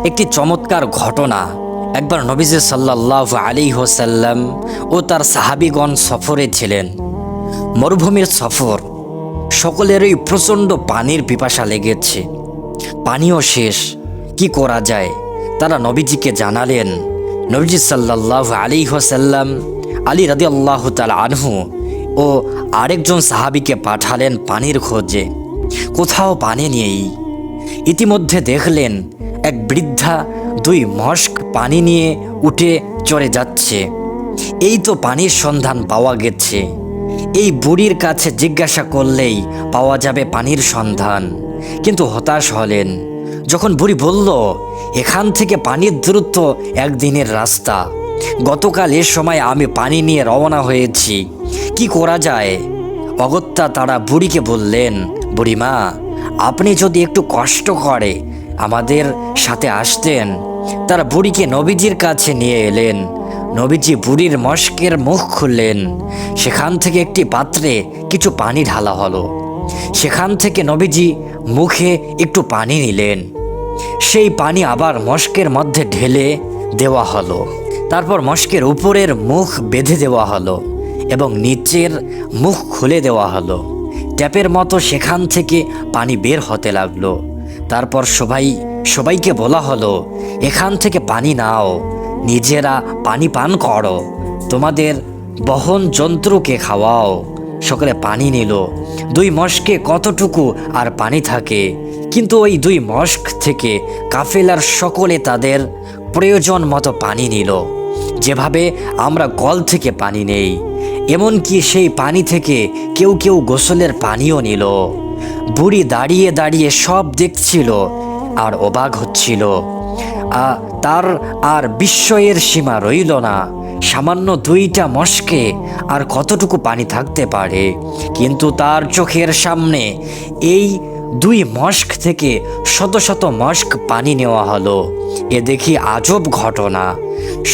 একটি চমৎকার ঘটনা। একবার নবীজি সাল্লাল্লাহু আলাইহি ওয়াসাল্লাম ও তার সাহাবীগণ সফরে ছিলেন। মরুভূমির সফর, সকলেরই প্রচণ্ড পানির পিপাসা লেগেছে, পানিও শেষ। কি করা যায়? তারা নবীজিকে জানালেন। নবীজি সাল্লাল্লাহু আলাইহি ওয়াসাল্লাম আলী রাদিয়াল্লাহু তাআলা আনহু ও আরেকজন সাহাবীকে পাঠালেন পানির খোঁজে। কোথাও পানি নেই। ইতিমধ্যে দেখলেন এক বৃদ্ধা 2 মশক পানি নিয়ে উঠে চড়ে যাচ্ছে। এই তো পানির সন্ধান পাওয়া গেছে। এই বুড়ির কাছে জিজ্ঞাসা করলেই পাওয়া যাবে পানির সন্ধান। কিন্তু হতাশ হলেন যখন বুড়ি বলল, এখান থেকে পানির দূরত্ব 1 দিনের রাস্তা। গতকাল এ সময় আমি পানি নিয়ে রওনা হয়েছি, কি করা যায়? অগত্যা তারা বুড়িকে বললেন, বুড়িমা, আপনি যদি একটু কষ্ট করে আমাদের সাথে আসতেন। তারা বুড়িকে নবীজির কাছে নিয়ে এলেন। নবীজি বুড়ির মশকের মুখ খুললেন। সেখান থেকে একটি পাত্রে কিছু পানি ঢালা হলো। সেখান থেকে নবীজি মুখে একটু পানি নিলেন। সেই পানি আবার মশকের মধ্যে ঢেলে দেওয়া হলো। তারপর মশকের উপরের মুখ বেঁধে দেওয়া হলো এবং নিচের মুখ খুলে দেওয়া হলো। ট্যাপের মতো সেখান থেকে পানি বের হতে লাগলো। তারপর সবাইকে বলা হলো, এখান থেকে পানি নাও, নিজেরা পানি পান করো, তোমাদের বহন যন্ত্রকে খাওয়াও। সকলে পানি নিল। 2 মশকে কতটুকু আর পানি থাকে? কিন্তু ওই 2 মশক থেকে কাফেলার সকলে তাদের প্রয়োজন মতো পানি নিল। যেভাবে আমরা কল থেকে পানি নেই, এমনকি সেই পানি থেকে কেউ কেউ গোসলের পানিও নিল। বুড়ি দাঁড়িয়ে দাঁড়িয়ে সব দেখছিল আর অবাক হচ্ছিল। তার আর বিস্ময়ের সীমা রইল না। সামান্য 2টা মশকে আর কতটুকু পানি থাকতে পারে? কিন্তু তার চোখের সামনে এই 2 মশক থেকে শত শত মশক পানি নেওয়া হলো। এ দেখি আজব ঘটনা।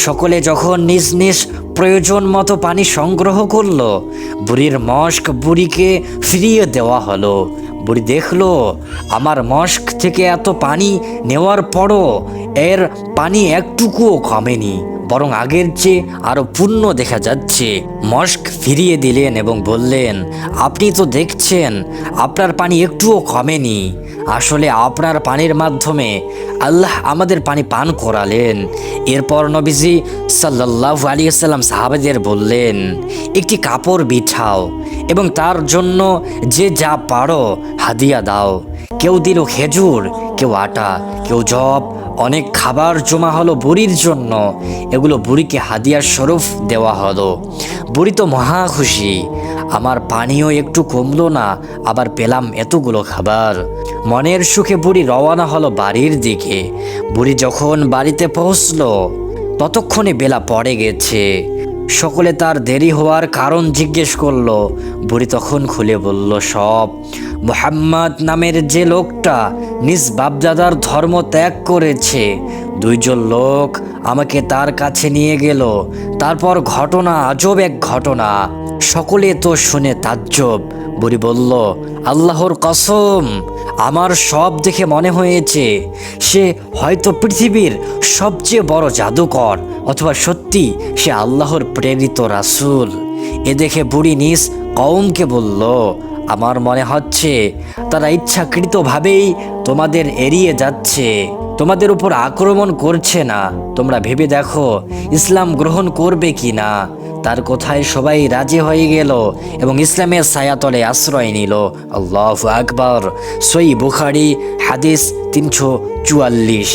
সকলে যখন নিজ নিজ প্রয়োজন মতো পানি সংগ্রহ করলো, বুড়ির মশক বুড়িকে ফিরিয়ে দেওয়া হলো। বুড়ি দেখলো, আমার মশক থেকে এত পানি নেওয়ার পরও এর পানি একটুকুও কমেনি, বরং আগের চেয়ে আরো পূর্ণ দেখা যাচ্ছে। মশক ফিরিয়ে দিলেন এবং বললেন, আপনি তো দেখছেন আপনার পানি একটুও কমেনি। আসলে আপনার পানির মাধ্যমে আল্লাহ আমাদের পানি পান করালেন। এরপর নবীজি সাল্লাল্লাহু আলাইহি ওয়াসাল্লাম সাহাবাদের বললেন, একটি কাপড় বিছাও এবং তার জন্য যে যা পারো হাদিয়া দাও। কেউ দিল খেজুর, কেউ আটা, কেউ জব। অনেক খাবার জমা হলো বুড়ির জন্য। এগুলো বুড়িকে হাদিয়ার স্বরূপ দেওয়া হলো। বুড়ি তো মহা খুশি। আমার পানিও একটু কমলো না, আবার পেলাম এতগুলো খাবার। মনের সুখে বুড়ি রওনা হলো বাড়ির দিকে। বুড়ি যখন বাড়িতে পৌঁছলো, ততক্ষণে বেলা পড়ে গেছে। সকলে তার দেরি হওয়ার কারণ জিজ্ঞেস করলো। বুড়ি তখন খুলে বলল সব। মুহাম্মদ নামের যে লোকটা নিজ বাপদাদার ধর্ম ত্যাগ করেছে, 2 জন লোক আমাকে তার কাছে নিয়ে গেল। তারপর ঘটনা আজব এক ঘটনা। সকলে তো শুনে তাজ্জব। বুড়ি বলল, আল্লাহর কসম, আমার সব দেখে মনে হয়েছে সে হয়তো পৃথিবীর সবচেয়ে বড় জাদুকর, অথবা সত্যি সে আল্লাহর প্রেরিত রাসূল। এ দেখে বুড়ি নিজ কওমকে বলল, আমার মনে হচ্ছে তারা ইচ্ছাকৃতভাবেই তোমাদের এড়িয়ে যাচ্ছে, তোমাদের উপর আক্রমণ করছে না। তোমরা ভেবে দেখো ইসলাম গ্রহণ করবে কি না। তার কথায় সবাই রাজি হয়ে গেল এবং ইসলামের ছায়াতলে আশ্রয় নিল। আল্লাহু আকবার। সহিহ বুখারী হাদিস 344।